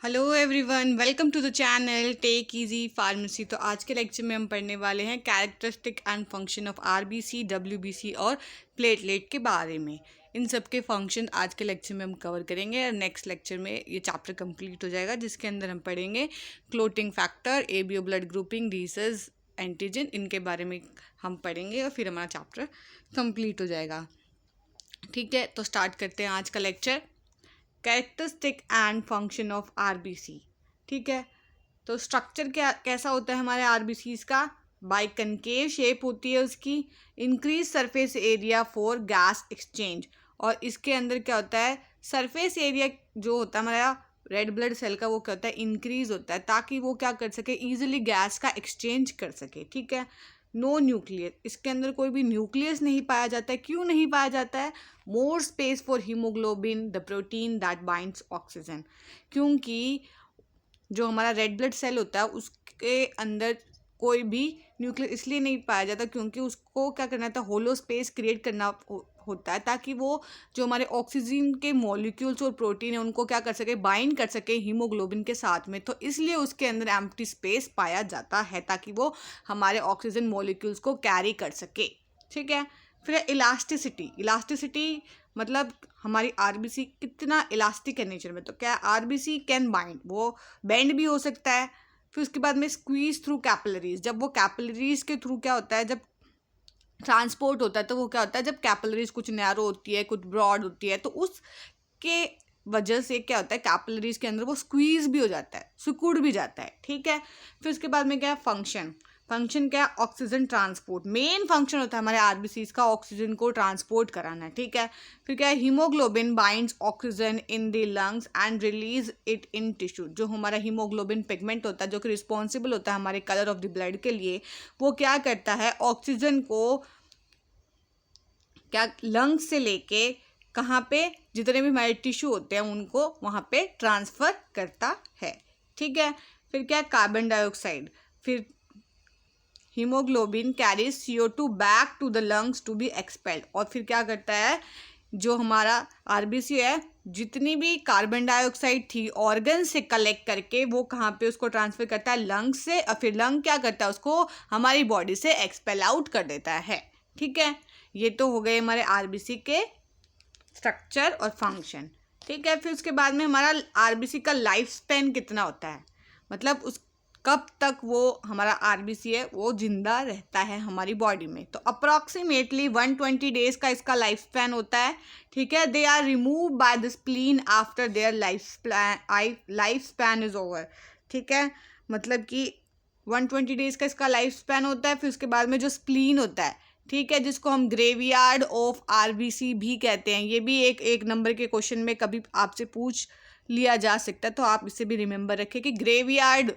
Hello everyone, welcome to the channel take easy pharmacy. तो आज के लेक्चर में हम पढ़ने वाले हैं characteristic and function of RBC, WBC और प्लेटलेट के बारे में। इन सब के फंक्शन आज के लेक्चर में हम कवर करेंगे और नेक्स्ट लेक्चर में ये चैप्टर कंप्लीट हो जाएगा, जिसके अंदर हम पढ़ेंगे clotting factor, ABO blood grouping, Rhesus, antigen, इनके बारे में हम पढ़ेंगे और फिर हमारा चैप्टर कंप्लीट हो जाएगा। ठीक है, तो स्टार्ट करते हैं आज का lecture. Characteristic and function of RBC. ठीक है, तो स्ट्रक्चर कैसा होता है हमारे आरबीसीज का? बाई कनकेव शेप होती है उसकी, increase surface area for gas exchange. और इसके अंदर क्या होता है, सरफेस एरिया जो होता है हमारा रेड ब्लड सेल का, वो क्या होता है, इंक्रीज होता है, ताकि वो क्या कर सके, इजीली गैस का एक्सचेंज कर सके। ठीक है, नो न्यूक्लियस, इसके अंदर कोई भी न्यूक्लियस नहीं पाया जाता है। क्यों नहीं पाया जाता है? More space for haemoglobin, the protein that binds oxygen. क्योंकि जो हमारा रेड ब्लड सेल होता है उसके अंदर कोई भी न्यूक्लियस इसलिए नहीं पाया जाता क्योंकि उसको क्या करना था, होलो स्पेस क्रिएट करना होता है, ताकि वो जो हमारे ऑक्सीजन के मॉलिक्यूल्स और प्रोटीन है उनको क्या कर सके, बाइंड कर सके हीमोग्लोबिन के साथ में। तो इसलिए उसके अंदर एम्प्टी स्पेस पाया जाता है, ताकि वो हमारे ऑक्सीजन मॉलिक्यूल्स को कैरी कर सके। ठीक है, फिर इलास्टिसिटी। इलास्टिसिटी मतलब हमारी आरबीसी कितना इलास्टिक है नेचर में। तो क्या आरबीसी कैन बाइंड, वो बेंड भी हो सकता है। फिर उसके बाद में स्क्वीज थ्रू कैपिलरीज, जब वो कैपिलरीज के थ्रू क्या होता है, जब ट्रांसपोर्ट होता है, तो वो क्या होता है, जब कैपिलरीज कुछ नैरो होती है, कुछ ब्रॉड होती है, तो उसके वजह से क्या होता है, कैपिलरीज के अंदर वो स्क्वीज भी हो जाता है, सिकुड़ भी जाता है। ठीक है, फिर उसके बाद में क्या है, फंक्शन। फंक्शन क्या है, ऑक्सीजन ट्रांसपोर्ट। मेन फंक्शन होता है हमारे आरबीसीज का ऑक्सीजन को ट्रांसपोर्ट कराना है। ठीक है, फिर क्या है, haemoglobin binds oxygen in the lungs and release it in tissue. जो हमारा हीमोग्लोबिन पिगमेंट होता है, जो कि रिस्पॉन्सिबल होता है हमारे कलर ऑफ द ब्लड के लिए, वो क्या करता है, ऑक्सीजन को क्या लंग्स से लेके कहाँ पे, जितने भी हमारे टिश्यू होते हैं उनको वहाँ पे ट्रांसफ़र करता है। ठीक है, फिर क्या है, कार्बन डाइऑक्साइड। फिर haemoglobin carries CO2 back to the lungs to be expelled. और फिर क्या करता है, जो हमारा आरबीसी है, जितनी भी कार्बन डाइऑक्साइड थी ऑर्गन से कलेक्ट करके वो कहाँ पे उसको ट्रांसफ़र करता है, लंग्स से। और फिर लंग क्या करता है, उसको हमारी बॉडी से एक्सपेल आउट कर देता है। ठीक है, ये तो हो गए हमारे आरबीसी के स्ट्रक्चर और फंक्शन। ठीक है, फिर उसके बाद में हमारा आरबीसी का लाइफ स्पैन कितना होता है, मतलब उस कब तक वो हमारा आरबीसी है वो जिंदा रहता है हमारी बॉडी में। तो अप्रॉक्सीमेटली 120 डेज का इसका लाइफ स्पैन होता है। ठीक है, they are remove by the spleen after their life span is over. ठीक है, मतलब कि 120 डेज का इसका लाइफ स्पैन होता है। फिर उसके बाद में जो स्प्लीन होता है, ठीक है, जिसको हम ग्रेवयार्ड ऑफ आरबीसी भी कहते हैं, ये भी एक नंबर के क्वेश्चन में कभी आपसे पूछ लिया जा सकता है, तो आप इसे भी रिमेंबर रखें कि ग्रेवयार्ड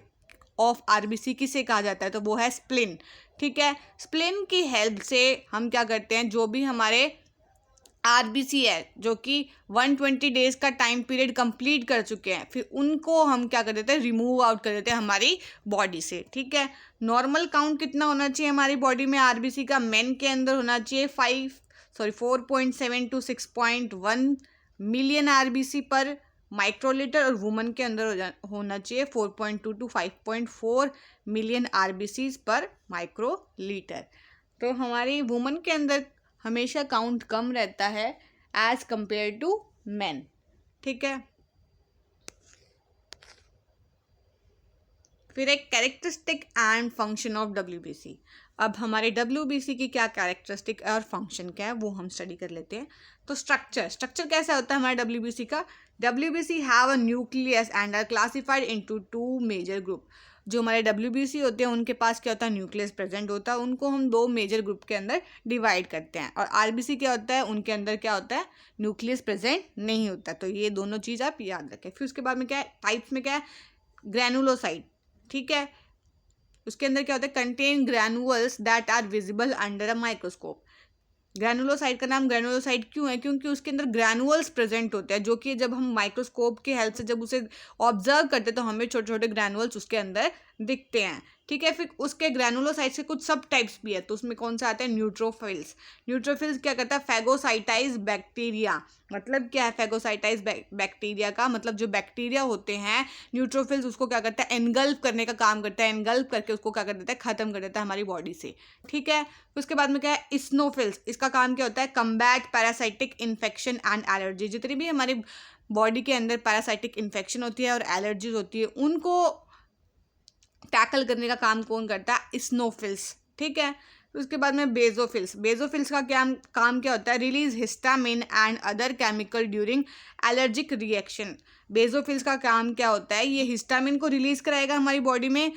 ऑफ आरबीसी किसे कहा जाता है, तो वो है स्प्लिन। ठीक है, स्प्लिन की हेल्प से हम क्या करते हैं, जो भी हमारे आरबीसी है जो कि 120 डेज का टाइम पीरियड कंप्लीट कर चुके हैं, फिर उनको हम क्या कर देते हैं, रिमूव आउट कर देते हैं हमारी बॉडी से। ठीक है, नॉर्मल काउंट कितना होना चाहिए हमारी बॉडी में आरबीसी का? मेन के अंदर होना चाहिए 4.7 to 6.1 मिलियन आरबीसी पर माइक्रोलीटर, और वुमन के अंदर होना चाहिए 4.2 to 5.4 मिलियन आरबीसी पर माइक्रोलीटर। तो हमारी वुमन के अंदर हमेशा काउंट कम रहता है एज कंपेयर टू मेन। ठीक है, फिर एक characteristic and function of WBC. अब हमारे डब्ल्यूबीसी की क्या कैरेक्टरिस्टिक और फंक्शन क्या है वो हम स्टडी कर लेते हैं। तो स्ट्रक्चर कैसा होता है हमारे डब्ल्यूबीसी का? WBC have a nucleus and are classified into 2 major group. जो हमारे डब्ल्यूबीसी होते हैं उनके पास क्या होता है, न्यूक्लियस प्रेजेंट होता है, उनको हम 2 मेजर ग्रुप के अंदर डिवाइड करते हैं। और आरबीसी क्या होता है, उनके अंदर क्या होता है, न्यूक्लियस प्रेजेंट नहीं होता। तो ये दोनों चीज़ आप याद रखें। फिर उसके बाद में क्या है, टाइप्स में क्या है, ग्रैनुलोसाइट। ठीक है, उसके अंदर क्या होता है, contain granules that are visible under a microscope. Granulocyte का नाम ग्रैनुलोसाइट क्यों है, क्योंकि उसके अंदर ग्रैनुअल्स प्रेजेंट होते हैं, जो कि जब हम माइक्रोस्कोप की हेल्प से जब उसे ऑब्जर्व करते हैं तो हमें छोटे छोटे ग्रैनुअल्स उसके अंदर दिखते हैं। ठीक है। फिर उसके ग्रैनुलोसाइट्स के कुछ सब टाइप्स भी है, तो उसमें कौन सा आता है, न्यूट्रोफिल्स। न्यूट्रोफिल्स क्या करता है, फैगोसाइटाइज बैक्टीरिया। मतलब क्या है फैगोसाइटाइज बैक्टीरिया का मतलब जो बैक्टीरिया होते हैं न्यूट्रोफिल्स उसको क्या करता है, एनगल्फ करने का काम करता है, एनगल्फ करके उसको क्या कर देता है, खत्म कर देता है हमारी बॉडी से। ठीक है। उसके बाद में क्या है, स्नोफिल्स। इसका काम क्या होता है, combat parasitic infection and allergy. जितनी भी हमारी बॉडी के अंदर पैरासाइटिक इन्फेक्शन होती है और एलर्जीज होती है उनको टैकल करने का काम कौन करता है, स्नोफिल्स। ठीक है। उसके बाद में बेजोफिल्स। बेजोफिल्स का क्या काम क्या होता है, release histamine and other chemical during allergic reaction. Basophils का काम क्या होता है, ये हिस्टामिन को रिलीज कराएगा हमारी बॉडी में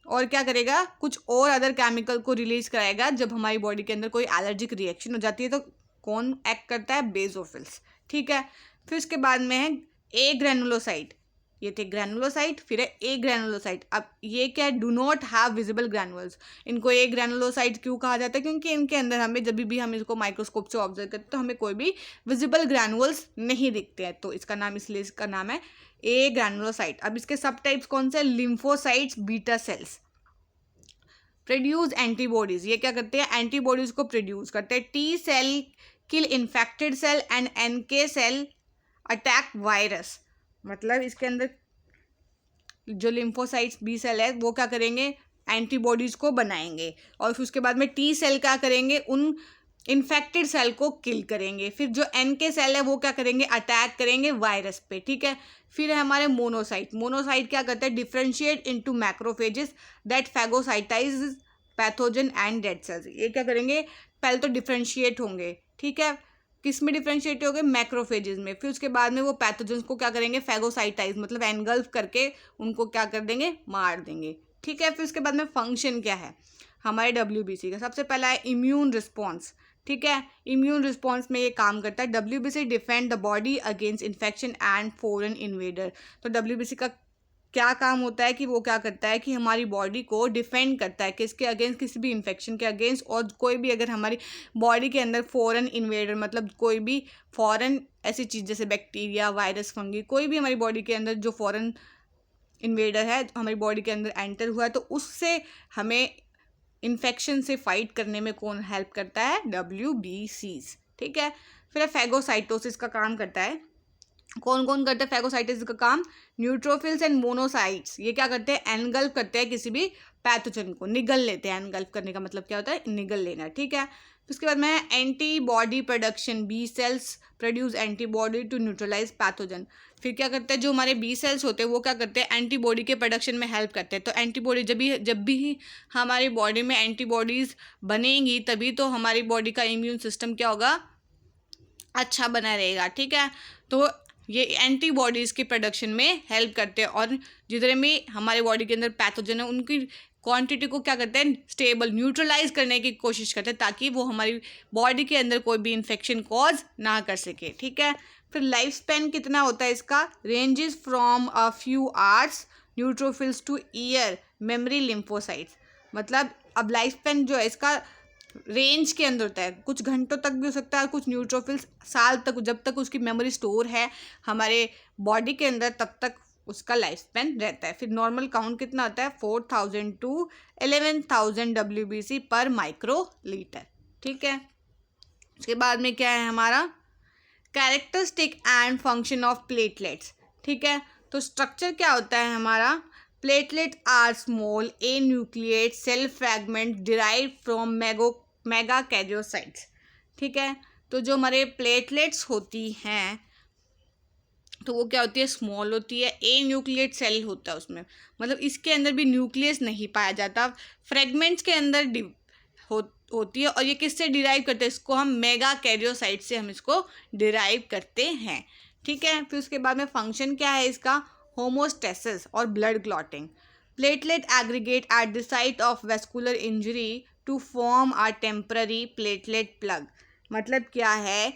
और क्या करेगा, कुछ और अदर केमिकल को रिलीज कराएगा जब हमारी बॉडी के अंदर कोई एलर्जिक रिएक्शन हो जाती है, तो कौन एक्ट करता है, बेजोफिल्स। ठीक है। फिर उसके बाद में है ए ग्रैनुलोसाइट। ये थे ग्रैनुलोसाइट, फिर है ए ग्रैनुलोसाइट। अब ये क्या है, do not have visible granules. इनको ए ग्रैनुलोसाइट क्यों कहा जाता है, क्योंकि इनके अंदर हमें जब भी हम इसको माइक्रोस्कोप से ऑब्जर्व करते हैं तो हमें कोई भी विजिबल ग्रैनुअल्स नहीं दिखते हैं, तो इसका नाम इसलिए इसका नाम है ए ग्रैनुलोसाइट। अब इसके सब टाइप्स कौन से, lymphocytes, beta cells. Produce antibodies. ये क्या करते हैं, एंटीबॉडीज को प्रोड्यूस करते हैं। T cell kill infected cell and NK cell attack virus. मतलब इसके अंदर जो लिम्फोसाइट्स बी सेल है वो क्या करेंगे, एंटीबॉडीज को बनाएंगे और फिर उसके बाद में टी सेल क्या करेंगे, उन इन्फेक्टेड सेल को किल करेंगे। फिर जो एनके सेल है वो क्या करेंगे, अटैक करेंगे वायरस पे। ठीक है। फिर है हमारे मोनोसाइट। मोनोसाइट क्या करते हैं, differentiate into macrophages that phagocytise pathogen and dead cells. ये क्या करेंगे, पहले तो डिफ्रेंशिएट होंगे। ठीक है। किस में डिफ्रेंशिएट हो गए, मैक्रोफेजेस में। फिर उसके बाद में वो पैथोजेंस को क्या करेंगे, फैगोसाइटाइज मतलब एनगल्फ करके उनको क्या कर देंगे, मार देंगे। ठीक है। फिर उसके बाद में फंक्शन क्या है हमारे WBC का, सबसे पहला है इम्यून रिस्पॉन्स। ठीक है। इम्यून रिस्पॉन्स में ये काम करता है, WBC defend the body against infection and foreign invader. तो WBC का क्या काम होता है कि वो क्या करता है कि हमारी बॉडी को डिफेंड करता है किसके अगेंस्ट, किसी भी इन्फेक्शन के अगेंस्ट, और कोई भी अगर हमारी बॉडी के अंदर फॉरेन इन्वेडर मतलब कोई भी फॉरेन ऐसी चीज़ जैसे बैक्टीरिया, वायरस, फंगी, कोई भी हमारी बॉडी के अंदर जो फॉरेन इन्वेडर है हमारी बॉडी के अंदर एंटर हुआ है तो उससे हमें इन्फेक्शन से फाइट करने में कौन हेल्प करता है, WBCs। ठीक है। फिर फैगोसाइटोसिस का काम करता है, कौन कौन करते हैं फैगोसाइटोसिस का काम, न्यूट्रोफिल्स एंड मोनोसाइट्स। ये क्या करते हैं, एनगल्फ करते हैं किसी भी पैथोजन को, निगल लेते हैं। एनगल्फ करने का मतलब क्या होता है, निगल लेना। ठीक है। उसके बाद में antibody production, B cells produce antibody to neutralise pathogen. फिर क्या करते हैं, जो हमारे बी सेल्स होते हैं वो क्या करते हैं, एंटीबॉडी के प्रोडक्शन में हेल्प करते हैं। तो एंटीबॉडी जब भी हमारी बॉडी में एंटीबॉडीज़ बनेंगी तभी तो हमारी बॉडी का इम्यून सिस्टम क्या होगा, अच्छा बना रहेगा। ठीक है। तो ये एंटीबॉडीज़ के प्रोडक्शन में हेल्प करते हैं और जितने भी हमारे बॉडी के अंदर पैथोजन है उनकी क्वांटिटी को क्या करते हैं, स्टेबल न्यूट्रलाइज करने की कोशिश करते हैं ताकि वो हमारी बॉडी के अंदर कोई भी इन्फेक्शन कॉज ना कर सके। ठीक है। फिर लाइफ स्पैन कितना होता है इसका, ranges from a few hours neutrophils two year memory lymphocytes. मतलब अब लाइफ स्पैन जो है इसका रेंज के अंदर होता है, कुछ घंटों तक भी हो सकता है, कुछ न्यूट्रोफिल्स साल तक, जब तक उसकी मेमोरी स्टोर है हमारे बॉडी के अंदर तब तक उसका लाइफ स्पैन रहता है। फिर नॉर्मल काउंट कितना होता है, 4000 टू 11000 WBC पर माइक्रोलीटर। ठीक है। उसके बाद में क्या है हमारा, characteristic and function of platelets. ठीक है। तो स्ट्रक्चर क्या होता है हमारा, platelet are small anucleate cell fragment derive from megakaryocytes. ठीक है। तो जो हमारे प्लेटलेट्स होती हैं तो वो क्या होती है, स्मॉल होती है, ए न्यूक्लिएट सेल होता है उसमें, मतलब इसके अंदर भी न्यूक्लियस नहीं पाया जाता, फ्रेगमेंट्स के अंदर होती है। और ये किससे डिराइव करते हैं, इसको हम मेगा कैरियोसाइट से हम इसको डिराइव करते हैं। ठीक है। फिर उसके बाद में फंक्शन क्या है इसका, होमोस्टेसिस और blood clotting. Platelet aggregate at the site of vascular injury to form a temporary platelet plug. मतलब क्या है,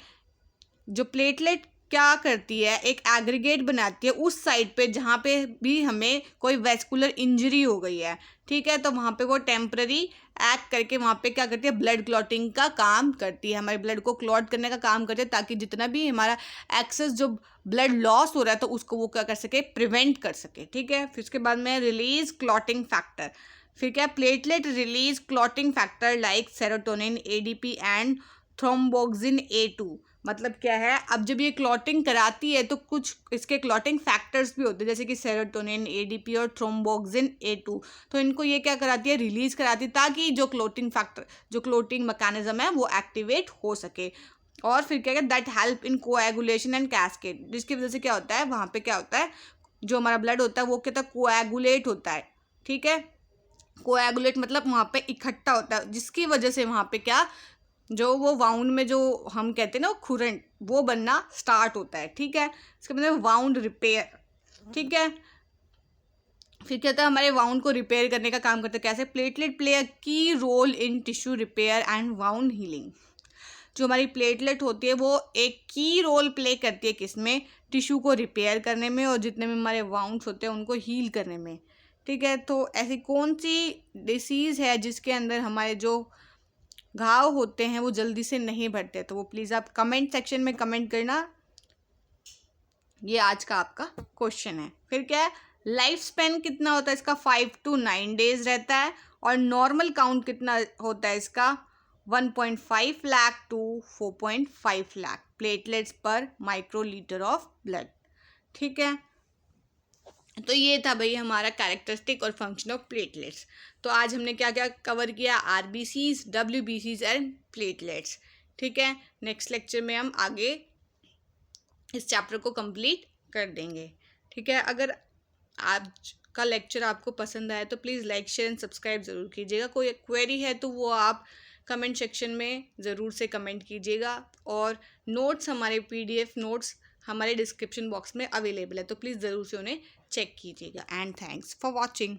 जो प्लेटलेट क्या करती है, एक एग्रीगेट बनाती है उस साइड पे जहाँ पे भी हमें कोई वेस्कुलर इंजरी हो गई है। ठीक है। तो वहाँ पे वो टेम्पररी एक्ट करके वहाँ पे क्या करती है, ब्लड क्लॉटिंग का काम करती है, हमारे ब्लड को क्लॉट करने का काम करती है ताकि जितना भी हमारा एक्सेस जो ब्लड लॉस हो रहा है तो उसको वो क्या कर सके, प्रिवेंट कर सके। ठीक है। फिर उसके बाद में रिलीज क्लॉटिंग फैक्टर। फिर क्या, platelet release clotting factor like serotonin, ADP and thromboxane A2। मतलब क्या है, अब जब ये क्लॉटिंग कराती है तो कुछ इसके क्लॉटिंग फैक्टर्स भी होते हैं, जैसे कि सेरोटोनिन, एडीपी और थ्रोम्बोक्सिन A2। तो इनको ये क्या कराती है, रिलीज कराती है, ताकि जो क्लॉटिंग फैक्टर, जो क्लॉटिंग मैकेनिज्म है वो एक्टिवेट हो सके। और फिर क्या है, that help in coagulation and cascade, जिसकी वजह से क्या होता है, वहाँ पे क्या होता है, जो हमारा ब्लड होता है वो क्या होता है, कोएगुलेट होता है। ठीक है, कोएगुलेट मतलब वहाँ पे इकट्ठा होता है, जिसकी वजह से वहाँ पे क्या, जो वो वाउंड में जो हम कहते हैं ना खुरन, वो बनना स्टार्ट होता है। ठीक है, इसका मतलब वाउंड रिपेयर। ठीक है, फिर क्या होता है, हमारे वाउंड को रिपेयर करने का काम करता है। कैसे, platelet play a key role in tissue repair and wound healing. जो हमारी प्लेटलेट होती है वो एक की रोल प्ले करती है किसमें, टिश्यू को रिपेयर करने में, और जितने भी हमारे वाउंड्स होते हैं उनको हील करने में। ठीक है, तो ऐसी कौन सी डिसीज़ है जिसके अंदर हमारे जो घाव होते हैं वो जल्दी से नहीं भरते? तो वो प्लीज़ आप कमेंट सेक्शन में कमेंट करना। ये आज का आपका क्वेश्चन है। फिर क्या है, लाइफ स्पेन कितना होता है इसका, 5 to 9 डेज रहता है। और नॉर्मल काउंट कितना होता है इसका, 1.5 लाख टू 4.5 लाख प्लेटलेट्स पर माइक्रोलीटर ऑफ ब्लड। ठीक है, तो ये था भाई हमारा कैरेक्टरिस्टिक और फंक्शन ऑफ प्लेटलेट्स। तो आज हमने क्या क्या कवर किया, आरबीसीज, डब्ल्यूबीसीज एंड प्लेटलेट्स। ठीक है, नेक्स्ट लेक्चर में हम आगे इस चैप्टर को कंप्लीट कर देंगे। ठीक है, अगर आज का लेक्चर आपको पसंद आए तो please like, share and subscribe ज़रूर कीजिएगा। कोई क्वेरी है तो वो आप कमेंट सेक्शन में ज़रूर से कमेंट कीजिएगा। और नोट्स, हमारे PDF नोट्स हमारे डिस्क्रिप्शन बॉक्स में अवेलेबल है, तो प्लीज़ ज़रूर से उन्हें चेक कीजिएगा। And thanks for watching.